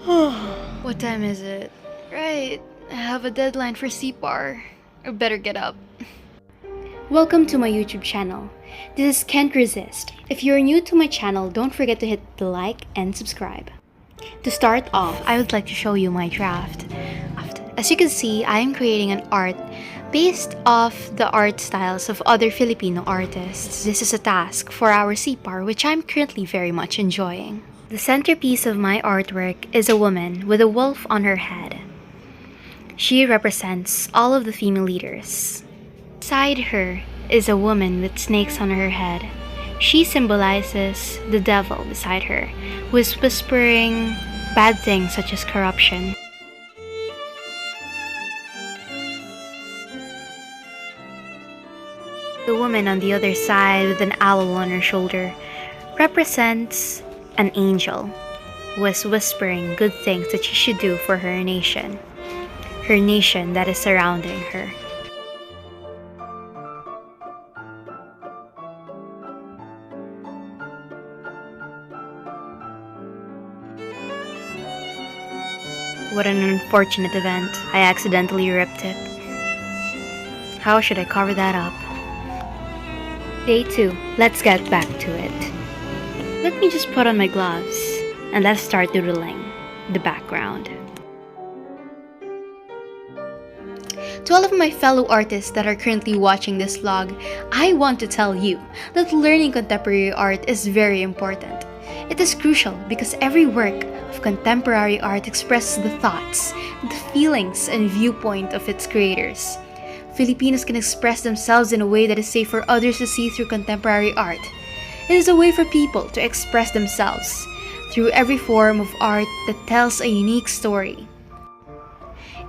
What time is it? Right, I have a deadline for CPAR. I better get up. Welcome to my YouTube channel. This is Can't Resist. If you're new to my channel, don't forget to hit the like and subscribe. To start off, I would like to show you my draft. As you can see, I am creating an art based off the art styles of other Filipino artists. This is a task for our CPAR, which I'm currently very much enjoying. The centerpiece of my artwork is a woman with a wolf on her head. She represents all of the female leaders. Beside her is a woman with snakes on her head. She symbolizes the devil beside her, who is whispering bad things such as corruption. The woman on the other side with an owl on her shoulder represents an angel who is whispering good things that she should do for her nation that is surrounding her. What an unfortunate event. I accidentally ripped it. How should I cover that up? Day 2. Let's get back to it. Let me just put on my gloves and let's start doodling the background. To all of my fellow artists that are currently watching this vlog, I want to tell you that learning contemporary art is very important. It is crucial because every work of contemporary art expresses the thoughts, the feelings, and viewpoint of its creators. Filipinos can express themselves in a way that is safe for others to see through contemporary art. It is a way for people to express themselves through every form of art that tells a unique story.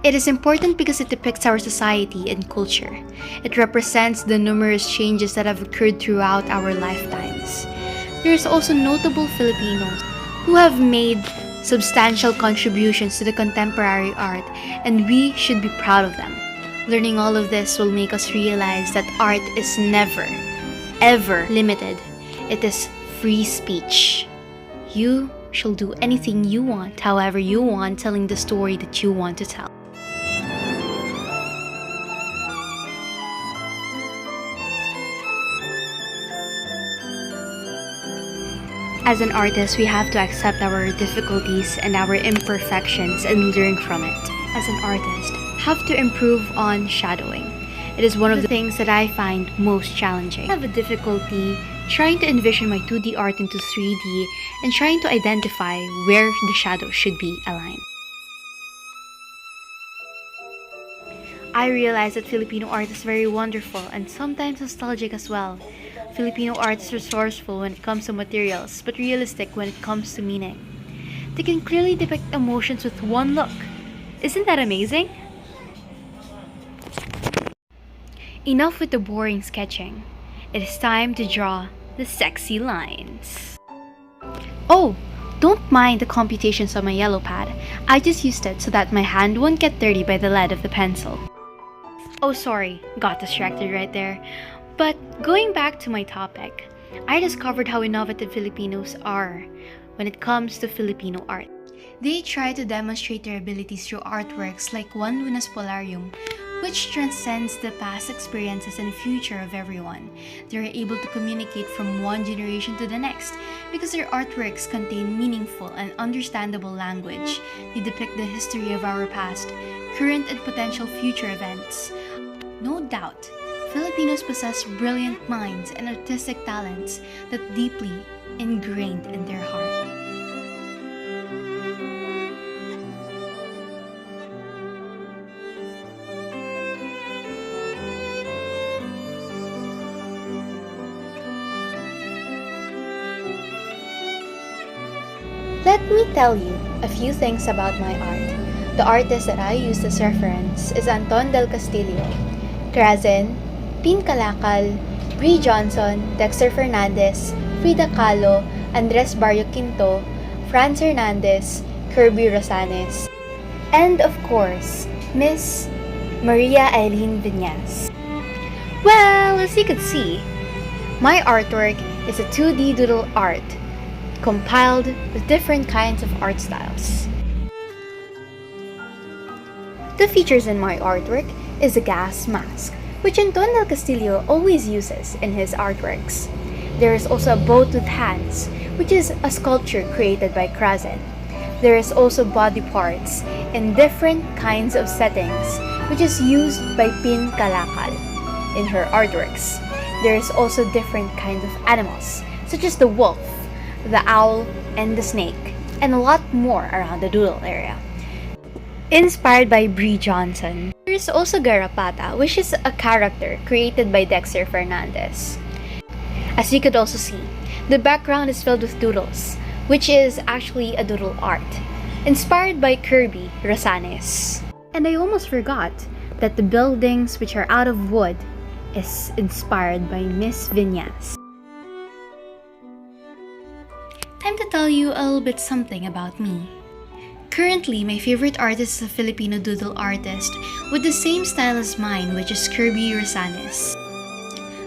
It is important because it depicts our society and culture. It represents the numerous changes that have occurred throughout our lifetimes. There is also notable Filipinos who have made substantial contributions to the contemporary art, and we should be proud of them. Learning all of this will make us realize that art is never, ever limited. It is free speech. You shall do anything you want, however you want, telling the story that you want to tell. As an artist, we have to accept our difficulties and our imperfections and learn from it. As an artist, have to improve on shadowing. It is one of the things that I find most challenging. I have a difficulty trying to envision my 2D art into 3D and trying to identify where the shadow should be aligned. I realize that Filipino art is very wonderful and sometimes nostalgic as well. Filipino art is resourceful when it comes to materials, but realistic when it comes to meaning. They can clearly depict emotions with one look. Isn't that amazing? Enough with the boring sketching. It is time to draw the sexy lines. Oh, don't mind the computations on my yellow pad. I just used it so that my hand won't get dirty by the lead of the pencil. Oh, sorry, got distracted right there. But going back to my topic, I discovered how innovative Filipinos are when it comes to Filipino art. They try to demonstrate their abilities through artworks like One Lunas Polarium, which transcends the past experiences and future of everyone. They are able to communicate from one generation to the next because their artworks contain meaningful and understandable language. They depict the history of our past, current and potential future events. No doubt, Filipinos possess brilliant minds and artistic talents that deeply ingrained in their heart. Let me tell you a few things about my art. The artist that I used as reference is Anton del Castillo, Krazin, Pin Calakal, Bree Johnson, Dexter Fernandez, Frida Kahlo, Andres Barrio Quinto, Franz Hernandez, Kirby Rosanes, and of course, Miss Maria Eileen Viñas. Well, as you can see, my artwork is a 2D doodle art compiled with different kinds of art styles. The features in my artwork is a gas mask, which Anton del Castillo always uses in his artworks. There is also a boat with hands, which is a sculpture created by Ryzz. There is also body parts in different kinds of settings, which is used by Pin Kalakal in her artworks. There is also different kinds of animals, such as the wolf, the owl, and the snake, and a lot more around the doodle area. Inspired by Brie Johnson, there is also Garrapata, which is a character created by Dexter Fernandez. As you could also see, the background is filled with doodles, which is actually a doodle art, inspired by Kirby Rosanes. And I almost forgot that the buildings which are out of wood is inspired by Miss Vinyas. Time to tell you a little bit something about me. Currently, my favorite artist is a Filipino doodle artist with the same style as mine, which is Kirby Rosanes.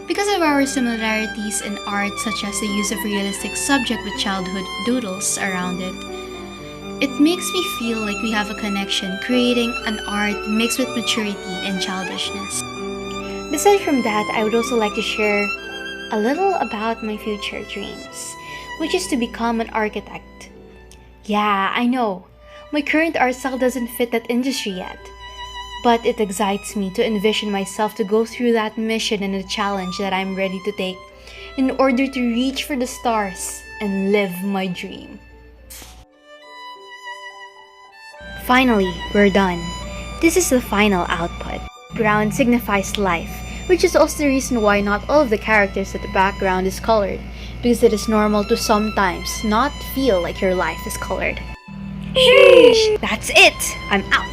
Because of our similarities in art, such as the use of realistic subject with childhood doodles around it, it makes me feel like we have a connection, creating an art mixed with maturity and childishness. Aside from that, I would also like to share a little about my future dreams, which is to become an architect. Yeah, I know, my current art style doesn't fit that industry yet, but it excites me to envision myself to go through that mission and the challenge that I'm ready to take in order to reach for the stars and live my dream. Finally, we're done. This is the final output. Background signifies life, which is also the reason why not all of the characters at the background is colored, because it is normal to sometimes not feel like your life is colored. Sheesh! That's it! I'm out!